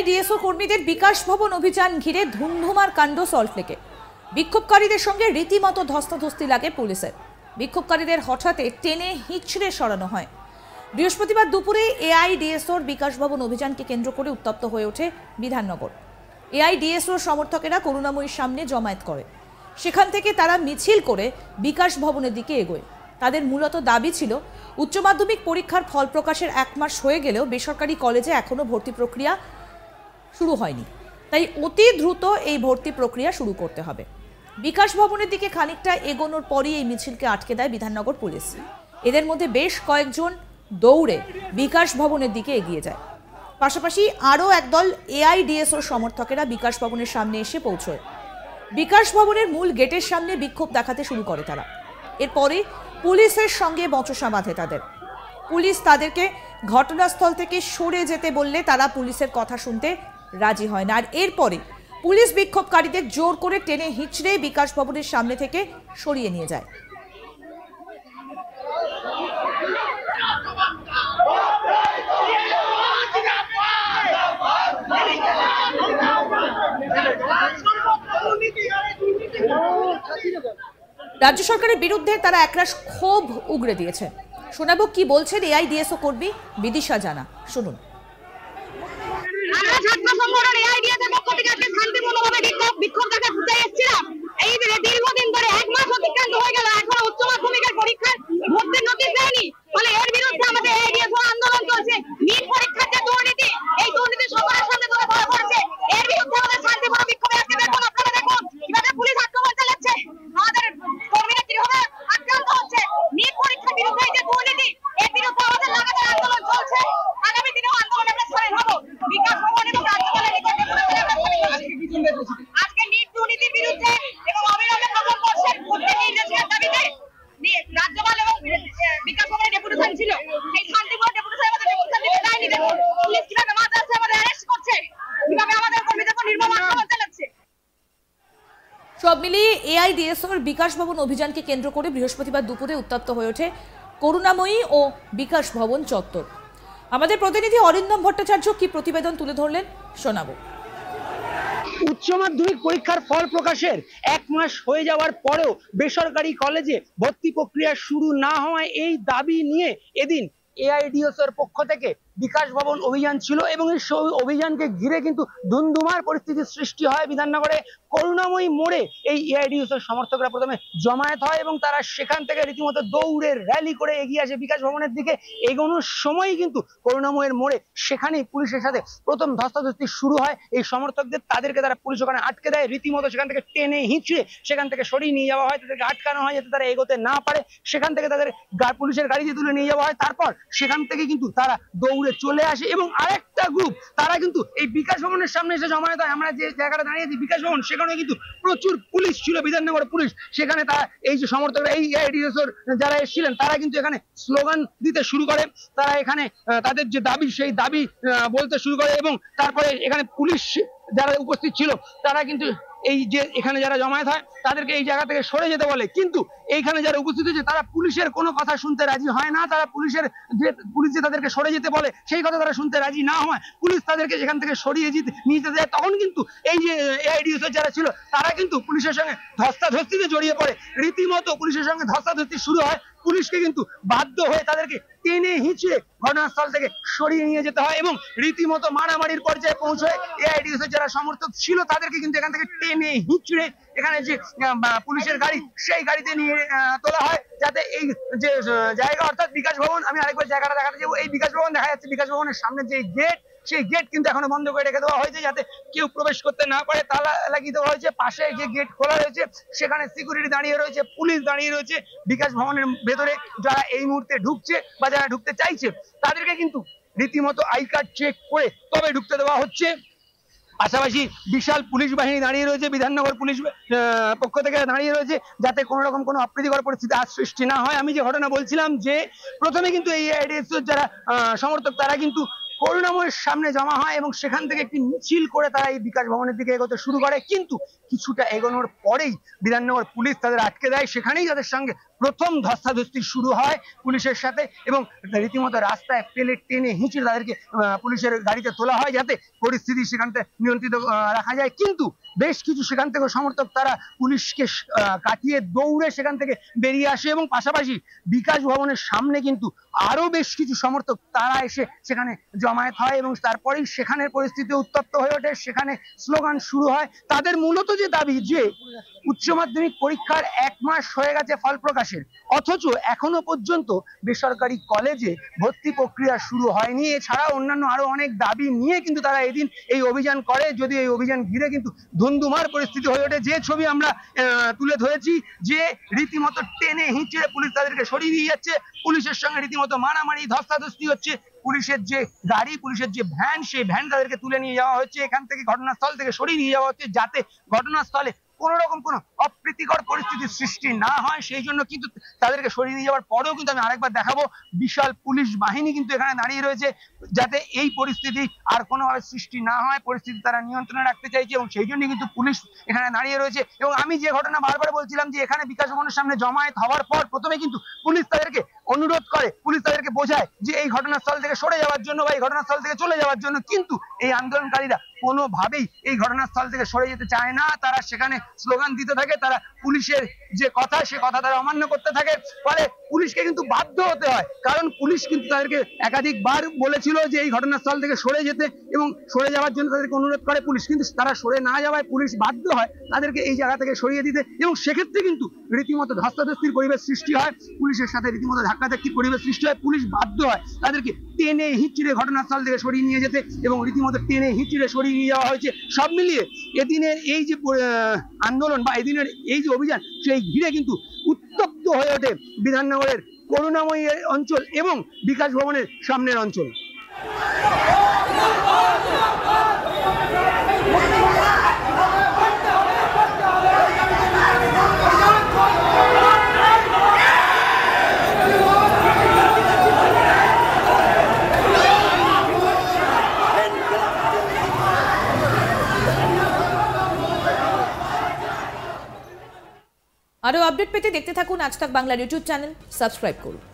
AIDSO কর্মীদের বিকাশ ভবন অভিযান ঘিরে ধুমধুমার কাণ্ড সল্টলেকে। বিক্ষোভকারীদের সঙ্গে রীতিমতো ধস্তাধস্তি লাগে পুলিশের। বিক্ষোভকারীদের হঠাৎ টেনে হিঁচড়ে সরানো হয়। বৃহস্পতিবার দুপুরে এআইডিএসওর বিকাশ ভবন অভিযানকে কেন্দ্র করে উত্তপ্ত হয়ে ওঠে বিধাননগর। এআইডিএসওর সমর্থকেরা করুণাময়ীর সামনে জমায়েত করে। সেখান থেকে তারা মিছিল করে বিকাশ ভবনের দিকে এগোয়। তাদের মূলত দাবি ছিল উচ্চ মাধ্যমিক পরীক্ষার ফল প্রকাশের 1 মাস হয়ে গেলেও বেসরকারি কলেজে এখনো ভর্তি প্রক্রিয়া শুরু হয়নি, তাই অতি দ্রুত এই ভর্তি প্রক্রিয়া শুরু করতে হবে। বিকাশ ভবনের দিকে খানিকটা এগোনোর পরই এই মিছিলকে আটকে দেয় বিধাননগর পুলিশ। এদের মধ্যে বেশ কয়েকজন দৌড়ে বিকাশ ভবনের দিকে এগিয়ে যায়। পাশাপাশি আরও একদল এআইডিএসওর সমর্থকেরা বিকাশ ভবনের সামনে এসে পৌঁছয়। বিকাশ ভবনের মূল গেটের সামনে বিক্ষোভ দেখাতে শুরু করে তারা। এরপরে পুলিশের সঙ্গে বচসা বাঁধে তাদের। পুলিশ তাদেরকে ঘটনাস্থল থেকে সরে যেতে বললে তারা পুলিশের কথা শুনতে রাজি হয় না। আর এরপরে পুলিশ বিক্ষোভকারীদের জোর করে টেনে হিঁচড়ে বিকাশ ভবনের সামনে থেকে সরিয়ে নিয়ে যায়। রাজ্য সরকারের বিরুদ্ধে তারা একরাশ ক্ষোভ উগরে দিয়েছে। শোনাবো কি বলছেন এআইডিএসও কর্মী বিদিশা জানা, শুনুন। বিক্ষোভ দেখা ঘুরতে এসেছিলাম। এই দীর্ঘদিন ধরে 1 মাস অতিক্রান্ত হয়ে গেল, এখনো উচ্চ মাধ্যমিকের পরীক্ষার ভর্তির নোটিশ দেয়নি। ফলে এর বিরুদ্ধে আমাদের এআইডিএসও আন্দোলন চলছে। নিট পরীক্ষার যে দুর্নীতি, এই দুর্নীতি সরকারের সামনে তুলে ধরা পড়ছে। এর বিরুদ্ধে আমাদের শান্তিপূর্ণ বিক্ষোভে আজকে দেখুন, আপনারা দেখুন কিভাবে পুলিশ আক্রমণ চালাচ্ছে, আমাদের কর্মীরা কিভাবে আক্রান্ত হচ্ছে। নিট পরীক্ষার বিরুদ্ধে যে দুর্নীতি, এর বিরুদ্ধে আমাদের লাগাতার আন্দোলন চলছে। আগামী দিনেও আন্দোলনে আমরা সামিল হব। বিকাশ ভবন এবং রাজ্যপালের নিকটে আজকে নিট দুর্নীতির বিরুদ্ধে এবং অবিলম্বে প্রথম বর্ষের ভর্তি নির্দেশের দাবিতে রাজ্যপাল এবং বিকাশ ভবনের ডেপুটেশন ছিল। এই শান্তিপূর্ণ ডেপুটেশন আমাদের ডেপুটেশন দিতে দেয়নি। দেখুন পুলিশ কিভাবে মাঝে আছে আমাদের অ্যারেস্ট করছে, কিভাবে আমাদের কর্মীদের উপর নির্মম আক্রমণ চালাচ্ছে। সব মিলিয়ে এআইডিএসওর বিকাশ ভবন অভিযানকে কেন্দ্র করে বৃহস্পতিবার দুপুরে উত্তপ্ত হয়ে ওঠে করুণাময়ী ও বিকাশ ভবন চত্বর। আমাদের প্রতিনিধি অরিন্দম ভট্টাচার্য কি প্রতিবেদন তুলে ধরলেন, শোনাবো। উচ্চ মাধ্যমিক পরীক্ষার ফল প্রকাশের 1 মাস হয়ে যাওয়ার পরেও বেসরকারি কলেজে ভর্তি প্রক্রিয়া শুরু না হওয়ায় এই দাবি নিয়ে এদিন এআইডিএসওর পক্ষ থেকে বিকাশ ভবন অভিযান ছিল এবং এই অভিযানকে ঘিরে কিন্তু ধুমধুমার পরিস্থিতির সৃষ্টি হয় বিধাননগরে। করুণাময়ী মোড়ে এই এআইডিএসওর সমর্থকরা প্রথমে জমায়েত হয় এবং তারা সেখান থেকে রীতিমতো দৌড়ে র্যালি করে এগিয়ে আসে বিকাশ ভবনের দিকে। এগোনোর সময়ই কিন্তু করুণাময়ীর মোড়ে সেখানেই পুলিশের সাথে প্রথম ধস্তাধস্তি শুরু হয় এই সমর্থকদের। তাদেরকে তারা পুলিশ ওখানে আটকে দেয়, রীতিমতো সেখান থেকে টেনে হিঁচড়ে সেখান থেকে সরিয়ে নিয়ে যাওয়া হয়, তাদেরকে আটকানো হয় যাতে তারা এগোতে না পারে। সেখান থেকে তাদের পুলিশের গাড়িতে তুলে নিয়ে যাওয়া হয়। তারপর সেখান থেকে কিন্তু তারা দৌড়ে চলে আসে এবং আরেকটা গ্রুপ তারা কিন্তু এই বিকাশ ভবনের সামনে এসে জমায়েত হয়। আমরা যে জায়গাটা দাঁড়িয়েছি বিকাশ ভবন, সেখানে কিন্তু প্রচুর পুলিশ ছিল, বিধাননগর পুলিশ। সেখানে তারা এই যে সমর্থকরা এই এআইডিএসওর যারা এসেছিলেন তারা কিন্তু এখানে স্লোগান দিতে শুরু করে। তারা এখানে তাদের যে দাবি সেই দাবি বলতে শুরু করে এবং তারপরে এখানে পুলিশ যারা উপস্থিত ছিল তারা কিন্তু এই যে এখানে যারা জমায়েত হয় তাদেরকে এই জায়গা থেকে সরে যেতে বলে। কিন্তু এইখানে যারা উপস্থিত হয়েছে তারা পুলিশের কোনো কথা শুনতে রাজি হয় না। তারা পুলিশ যে তাদেরকে সরে যেতে বলে সেই কথা তারা শুনতে রাজি না হয় পুলিশ তাদেরকে সেখান থেকে সরিয়ে নিয়ে যেতে যায়। তখন কিন্তু এই যে এআইডিএসওর যারা ছিল তারা কিন্তু পুলিশের সঙ্গে ধস্তাধস্তিতে জড়িয়ে পড়ে। রীতিমতো পুলিশের সঙ্গে ধস্তাধস্তি শুরু হয়। পুলিশকে কিন্তু বাধ্য হয়ে তাদেরকে টেনে হিঁচড়ে ঘটনাস্থল থেকে সরিয়ে নিয়ে যেতে হয় এবং রীতিমতো মারামারির পর্যায়ে পৌঁছয়। এআইডিএসওর যারা সমর্থক ছিল তাদেরকে কিন্তু এখান থেকে টেনে হিঁচড়ে এখানে যে পুলিশের গাড়ি সেই গাড়িতে নিয়ে তোলা হয় যাতে এই যে জায়গা অর্থাৎ বিকাশ ভবন, আমি আরেকবার জায়গাটা দেখাতে যাবো। এই বিকাশ ভবন দেখা যাচ্ছে, বিকাশ ভবনের সামনে যে গেট সেই গেট কিন্তু এখনো বন্ধ করে রেখে দেওয়া হয়েছে যাতে কেউ প্রবেশ করতে না পারে, তালা লাগিয়ে দেওয়া হয়েছে। পাশে যে গেট খোলা রয়েছে সেখানে সিকিউরিটি দাঁড়িয়ে রয়েছে, পুলিশ দাঁড়িয়ে রয়েছে। বিকাশ ভবনের ভেতরে যারা এই মুহূর্তে ঢুকছে বা যারা ঢুকতে চাইছে তাদেরকে কিন্তু রীতিমতো আই কার্ড চেক করে তবে ঢুকতে দেওয়া হচ্ছে। পাশাপাশি বিশাল পুলিশ বাহিনী দাঁড়িয়ে রয়েছে, বিধাননগর পুলিশ পক্ষ থেকে দাঁড়িয়ে রয়েছে যাতে কোনো রকম কোনো অপ্রীতিকর পরিস্থিতি আর সৃষ্টি না হয়। আমি যে ঘটনা বলছিলাম যে প্রথমে কিন্তু এই এআইডিএসওর যারা সমর্থক তারা কিন্তু করুণাময়ীর সামনে জমা হয় এবং সেখান থেকে একটি মিছিল করে তারা এই বিকাশ ভবনের দিকে এগোতে শুরু করে। কিন্তু কিছুটা এগোনোর পরেই বিধাননগর পুলিশ তাদের আটকে দেয়। সেখানেই তাদের সঙ্গে প্রথম ধস্তাধস্তি শুরু হয় পুলিশের সাথে এবং রীতিমতো রাস্তায় পেলে টেনে হিঁচড়ে তাদেরকে পুলিশের গাড়িতে তোলা হয় যাতে পরিস্থিতি সেখান থেকে নিয়ন্ত্রিত রাখা যায়। কিন্তু বেশ কিছু সেখান থেকে সমর্থক তারা পুলিশকে কাটিয়ে দৌড়ে সেখান থেকে বেরিয়ে আসে এবং পাশাপাশি বিকাশ ভবনের সামনে কিন্তু আরো বেশ কিছু সমর্থক তারা এসে সেখানে জমায়েত হয় এবং তারপরেই সেখানের পরিস্থিতি উত্তপ্ত হয়ে ওঠে। সেখানে স্লোগান শুরু হয়। তাদের মূলত যে দাবি যে উচ্চ মাধ্যমিক পরীক্ষার 1 মাস হয়ে গেছে ফল প্রকাশের, অথচ এখনো পর্যন্ত বেসরকারি কলেজে ভর্তি প্রক্রিয়া শুরু হয়নি। এছাড়া অন্যান্য আরো অনেক দাবি নিয়ে কিন্তু তারা এদিন এই অভিযান করে। যদিও এই অভিযান ঘিরে কিন্তু ধুন্ধুমার পরিস্থিতি হয়ে ওঠে। যে ছবি আমরা তুলে ধরেছি যে রীতিমতো টেনে হিঁচড়ে পুলিশ তাদেরকে সরিয়ে দিয়ে যাচ্ছে, পুলিশের সঙ্গে রীতিমতো মারামারি ধস্তাধস্তি হচ্ছে। পুলিশের যে গাড়ি, পুলিশের যে ভ্যান, সেই ভ্যান তাদেরকে তুলে নিয়ে যাওয়া হচ্ছে, এখান থেকে ঘটনাস্থল থেকে সরিয়ে নিয়ে যাওয়া হচ্ছে যাতে ঘটনাস্থলে কোন রকম কোনো অপ্রীতিকর পরিস্থিতির সৃষ্টি না হয়। সেই জন্য কিন্তু তাদেরকে সরিয়ে নিয়ে যাওয়ার পরেও কিন্তু আমি আরেকবার দেখাবো বিশাল পুলিশ বাহিনী কিন্তু এখানে দাঁড়িয়ে রয়েছে যাতে এই পরিস্থিতি আর কোনোভাবে সৃষ্টি না হয়। পরিস্থিতি তারা নিয়ন্ত্রণে রাখতে চাইছে এবং সেই জন্য কিন্তু পুলিশ এখানে দাঁড়িয়ে রয়েছে। এবং আমি যে ঘটনা বারবার বলছিলাম যে এখানে বিকাশ ভবনের সামনে জমায়েত হওয়ার পর প্রথমে কিন্তু পুলিশ তাদেরকে অনুরোধ করে, পুলিশ তাদেরকে বোঝায় যে এই ঘটনাস্থল থেকে সরে যাওয়ার জন্য বা এই ঘটনাস্থল থেকে চলে যাওয়ার জন্য, কিন্তু এই আন্দোলনকারীরা কোনোভাবেই এই ঘটনাস্থল থেকে সরে যেতে চায় না। তারা সেখানে স্লোগান দিতে থাকে, তারা পুলিশের যে কথা সে কথা তারা অমান্য করতে থাকে। ফলে পুলিশকে কিন্তু বাধ্য হতে হয়, কারণ পুলিশ কিন্তু তাদেরকে একাধিকবার বলেছিল যে এই ঘটনাস্থল থেকে সরে যেতে এবং সরে যাওয়ার জন্য তাদেরকে অনুরোধ করে পুলিশ, কিন্তু তারা সরে না যাওয়ায় পুলিশ বাধ্য হয় তাদেরকে এই জায়গা থেকে সরিয়ে দিতে এবং সেক্ষেত্রে কিন্তু রীতিমতো ধস্তাধস্তির পরিবেশ সৃষ্টি হয়, পুলিশের সাথে রীতিমতো ধাক্কাধাক্কির পরিবেশ সৃষ্টি হয়। পুলিশ বাধ্য হয় তাদেরকে টেনে হিঁচড়ে ঘটনাস্থল থেকে সরিয়ে নিয়ে যেতে এবং রীতিমতো টেনে হিঁচড়ে সরিয়ে নিয়ে যাওয়া হয়েছে। সব মিলিয়ে এদিনের এই যে আন্দোলন বা এদিনের এই যে অভিযান সেই ঘিরে কিন্তু উত্তপ্ত হয়ে ওঠে বিধাননগরের করুণাময়ী অঞ্চল এবং বিকাশ ভবনের সামনের অঞ্চল। আরো আপডেট পেতে দেখতে থাকুন আজ তাক বাংলার ইউটিউব চ্যানেল, সাবস্ক্রাইব করুন।